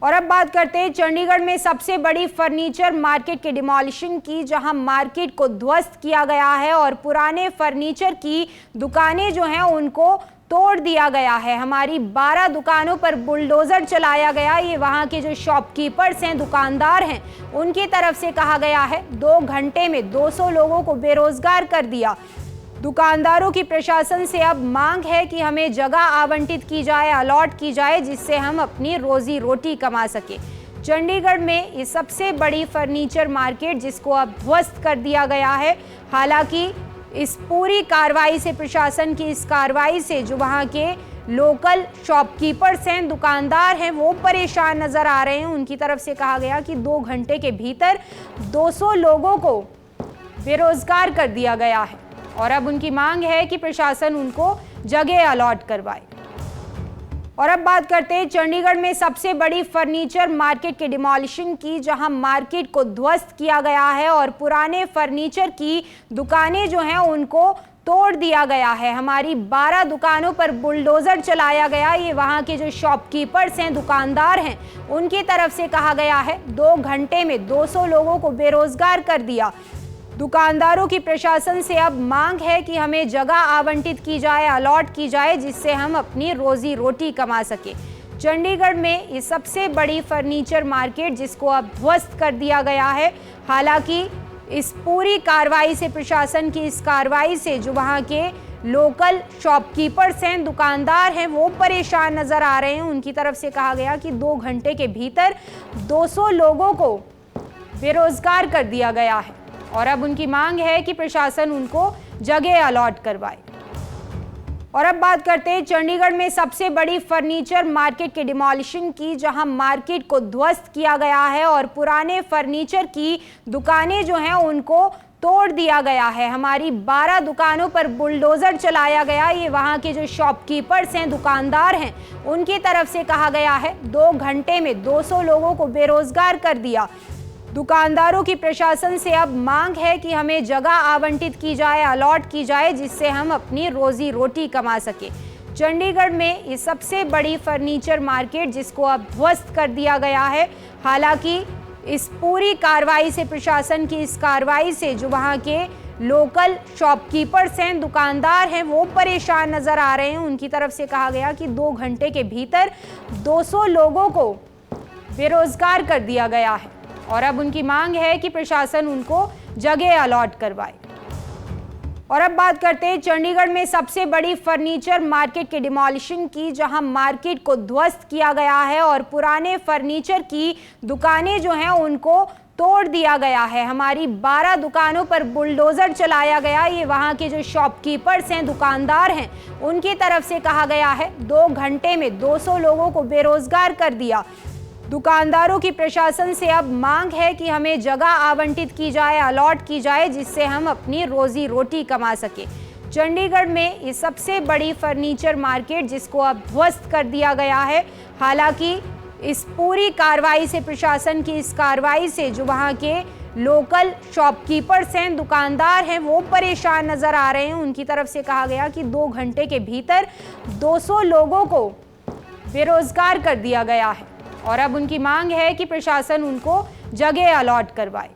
और अब बात करते हैं चंडीगढ़ में सबसे बड़ी फर्नीचर मार्केट के डिमोलिशन की, जहां मार्केट को ध्वस्त किया गया है और पुराने फर्नीचर की दुकानें जो हैं उनको तोड़ दिया गया है। हमारी 12 दुकानों पर बुलडोजर चलाया गया। ये वहां के जो शॉपकीपर्स हैं, दुकानदार हैं, उनकी तरफ से कहा गया है 2 घंटे में 200 लोगों को बेरोजगार कर दिया। दुकानदारों की प्रशासन से अब मांग है कि हमें जगह आवंटित की जाए, अलॉट की जाए, जिससे हम अपनी रोजी रोटी कमा सके। चंडीगढ़ में ये सबसे बड़ी फर्नीचर मार्केट जिसको अब ध्वस्त कर दिया गया है। हालांकि इस पूरी कार्रवाई से, प्रशासन की इस कार्रवाई से जो वहाँ के लोकल शॉपकीपर्स हैं, दुकानदार हैं, वो परेशान नजर आ रहे हैं। उनकी तरफ से कहा गया कि 2 घंटे के भीतर 200 लोगों को बेरोजगार कर दिया गया है और अब उनकी मांग है कि प्रशासन उनको जगह अलॉट करवाए। और अब बात करते हैं चंडीगढ़ में सबसे बड़ी फर्नीचर मार्केट के डिमोलिशन की, जहां मार्केट को ध्वस्त किया गया है और पुराने फर्नीचर की दुकानें जो हैं उनको तोड़ दिया गया है। हमारी 12 दुकानों पर बुलडोजर चलाया गया। ये वहां के जो शॉपकीपर्स हैं, दुकानदार हैं, उनकी तरफ से कहा गया है 2 घंटे में 200 लोगों को बेरोजगार कर दिया। दुकानदारों की प्रशासन से अब मांग है कि हमें जगह आवंटित की जाए, अलॉट की जाए, जिससे हम अपनी रोजी रोटी कमा सके। चंडीगढ़ में ये सबसे बड़ी फर्नीचर मार्केट जिसको अब ध्वस्त कर दिया गया है। हालांकि इस पूरी कार्रवाई से, प्रशासन की इस कार्रवाई से जो वहाँ के लोकल शॉपकीपर्स हैं, दुकानदार हैं, वो परेशान नजर आ रहे हैं। उनकी तरफ से कहा गया कि 2 घंटे के भीतर 200 लोगों को बेरोजगार कर दिया गया है और अब उनकी मांग है कि प्रशासन उनको जगह अलॉट करवाए। और अब बात करते हैं चंडीगढ़ में सबसे बड़ी फर्नीचर मार्केट के डिमोलिशन की, जहां मार्केट को ध्वस्त किया गया है और पुराने फर्नीचर की दुकानें जो हैं उनको तोड़ दिया गया है। हमारी 12 दुकानों पर बुलडोजर चलाया गया। ये वहां के जो शॉपकीपर्स हैं, दुकानदार हैं, उनकी तरफ से कहा गया है 2 घंटे में 200 लोगों को बेरोजगार कर दिया। दुकानदारों की प्रशासन से अब मांग है कि हमें जगह आवंटित की जाए, अलॉट की जाए, जिससे हम अपनी रोजी रोटी कमा सके। चंडीगढ़ में ये सबसे बड़ी फर्नीचर मार्केट जिसको अब ध्वस्त कर दिया गया है। हालांकि इस पूरी कार्रवाई से, प्रशासन की इस कार्रवाई से जो वहाँ के लोकल शॉपकीपर्स हैं, दुकानदार हैं, वो परेशान नजर आ रहे हैं। उनकी तरफ से कहा गया कि 2 घंटे के भीतर 200 लोगों को बेरोजगार कर दिया गया है और अब उनकी मांग है कि प्रशासन उनको जगह अलॉट करवाए। और अब बात करते हैं चंडीगढ़ में सबसे बड़ी फर्नीचर मार्केट के डिमोलिशन की, जहां मार्केट को ध्वस्त किया गया है और पुराने फर्नीचर की दुकानें जो हैं उनको तोड़ दिया गया है। हमारी 12 दुकानों पर बुलडोजर चलाया गया। ये वहां के जो शॉपकीपर्स हैं, दुकानदार हैं, उनकी तरफ से कहा गया है 2 घंटे में 200 लोगों को बेरोजगार कर दिया। दुकानदारों की प्रशासन से अब मांग है कि हमें जगह आवंटित की जाए, अलॉट की जाए, जिससे हम अपनी रोजी रोटी कमा सके। चंडीगढ़ में ये सबसे बड़ी फर्नीचर मार्केट जिसको अब ध्वस्त कर दिया गया है। हालांकि इस पूरी कार्रवाई से, प्रशासन की इस कार्रवाई से जो वहाँ के लोकल शॉपकीपर्स हैं, दुकानदार हैं, वो परेशान नजर आ रहे हैं। उनकी तरफ से कहा गया कि 2 घंटे के भीतर 200 लोगों को बेरोजगार कर दिया गया है और अब उनकी मांग है कि प्रशासन उनको जगह अलॉट करवाए।